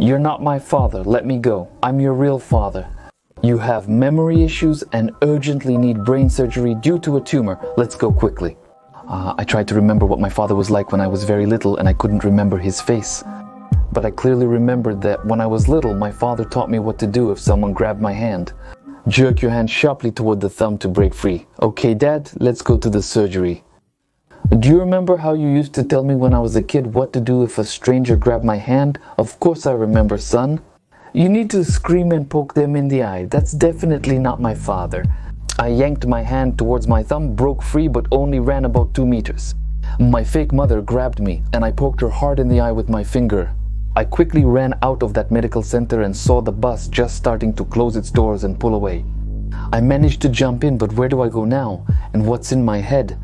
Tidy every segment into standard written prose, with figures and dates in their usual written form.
You're not my father, let me go. I'm your real father. You have memory issues and urgently need brain surgery due to a tumor. Let's go quickly. I tried to remember what my father was like when I was very little and I couldn't remember his face. But I clearly remembered that when I was little, my father taught me what to do if someone grabbed my hand. Jerk your hand sharply toward the thumb to break free. Okay, Dad, let's go to the surgery. Do you remember how you used to tell me when I was a kid what to do if a stranger grabbed my hand? Of course I remember, son. You need to scream and poke them in the eye. That's definitely not my father. I yanked my hand towards my thumb, broke free, but only ran about 2 meters. My fake mother grabbed me, and I poked her hard in the eye with my finger. I quickly ran out of that medical center and saw the bus just starting to close its doors and pull away. I managed to jump in, but where do I go now? And what's in my head?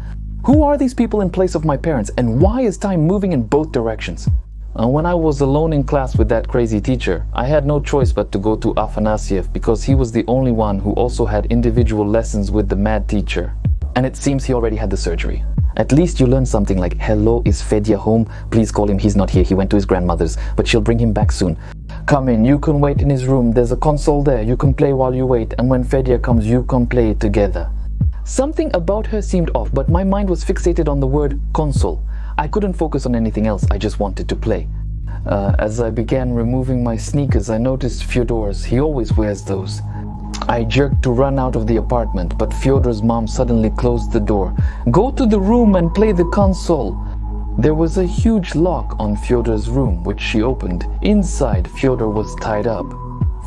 Who are these people in place of my parents, and why is time moving in both directions? When I was alone in class with that crazy teacher, I had no choice but to go to Afanasiev because he was the only one who also had individual lessons with the mad teacher. And it seems he already had the surgery. At least you learn something like, hello, is Fedya home? Please call him, he's not here, he went to his grandmother's, but she'll bring him back soon. Come in, you can wait in his room, there's a console there, you can play while you wait, and when Fedya comes, you can play together. Something about her seemed off, but my mind was fixated on the word console. I couldn't focus on anything else, I just wanted to play. As I began removing my sneakers, I noticed Fyodor's. He always wears those. I jerked to run out of the apartment, but Fyodor's mom suddenly closed the door. Go to the room and play the console. There was a huge lock on Fyodor's room, which she opened. Inside, Fyodor was tied up.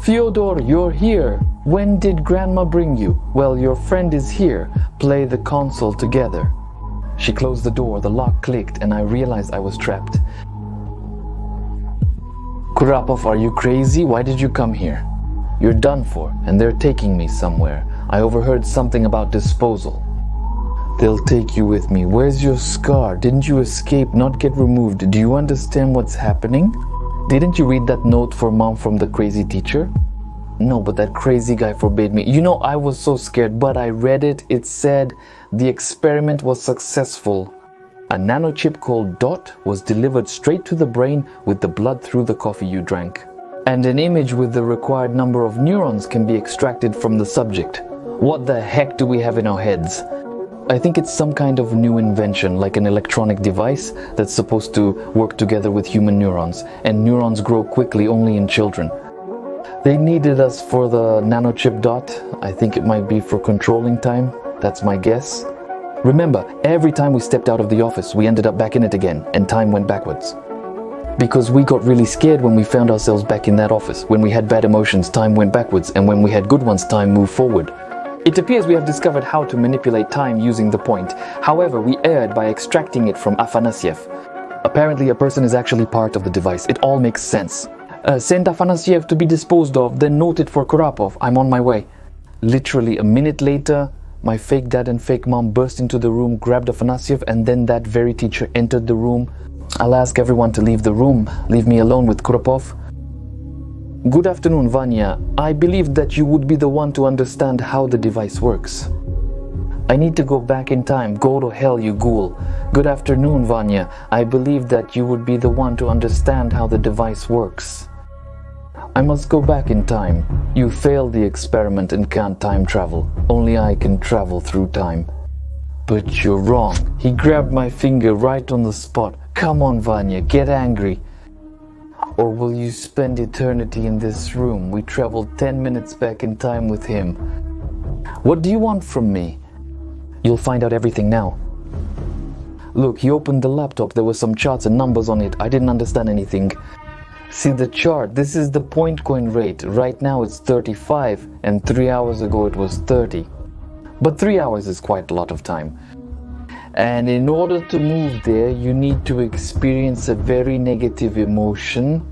Fyodor, you're here. When did Grandma bring you? Well, your friend is here. Play the console together. She closed the door, the lock clicked, and I realized I was trapped. Kurapov, are you crazy? Why did you come here? You're done for, and they're taking me somewhere. I overheard something about disposal. They'll take you with me. Where's your scar? Didn't you escape, not get removed? Do you understand what's happening? Didn't you read that note for Mom from the crazy teacher? No, but that crazy guy forbade me. You know, I was so scared, but I read it. It said the experiment was successful. A nanochip called DOT was delivered straight to the brain with the blood through the coffee you drank. And an image with the required number of neurons can be extracted from the subject. What the heck do we have in our heads? I think it's some kind of new invention, like an electronic device that's supposed to work together with human neurons, and neurons grow quickly only in children. They needed us for the nanochip DOT. I think it might be for controlling time. That's my guess. Remember, every time we stepped out of the office, we ended up back in it again, and time went backwards. Because we got really scared when we found ourselves back in that office. When we had bad emotions, time went backwards, and when we had good ones, time moved forward. It appears we have discovered how to manipulate time using the point. However, we erred by extracting it from Afanasiev. Apparently, a person is actually part of the device. It all makes sense. Send Afanasiev to be disposed of, then note it for Kurapov. I'm on my way. Literally a minute later, my fake dad and fake mom burst into the room, grabbed Afanasiev, and then that very teacher entered the room. I'll ask everyone to leave the room. Leave me alone with Kurapov. Good afternoon, Vanya. I believed that you would be the one to understand how the device works. I need to go back in time. Go to hell, you ghoul. Good afternoon, Vanya. I believed that you would be the one to understand how the device works. I must go back in time. You failed the experiment and can't time travel. Only I can travel through time. But you're wrong. He grabbed my finger right on the spot. Come on, Vanya, get angry. Or will you spend eternity in this room? We traveled 10 minutes back in time with him. What do you want from me? You'll find out everything now. Look, he opened the laptop. There were some charts and numbers on it. I didn't understand anything. See the chart? This is the point coin rate. Right now it's 35, and 3 hours ago it was 30. But 3 hours is quite a lot of time. And in order to move there, you need to experience a very negative emotion.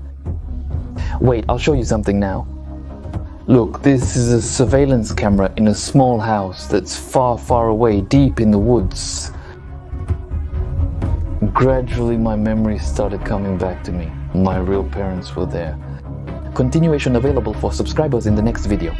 Wait, I'll show you something now. Look, this is a surveillance camera in a small house that's far, far away, deep in the woods. Gradually, my memories started coming back to me. My real parents were there. Continuation available for subscribers in the next video.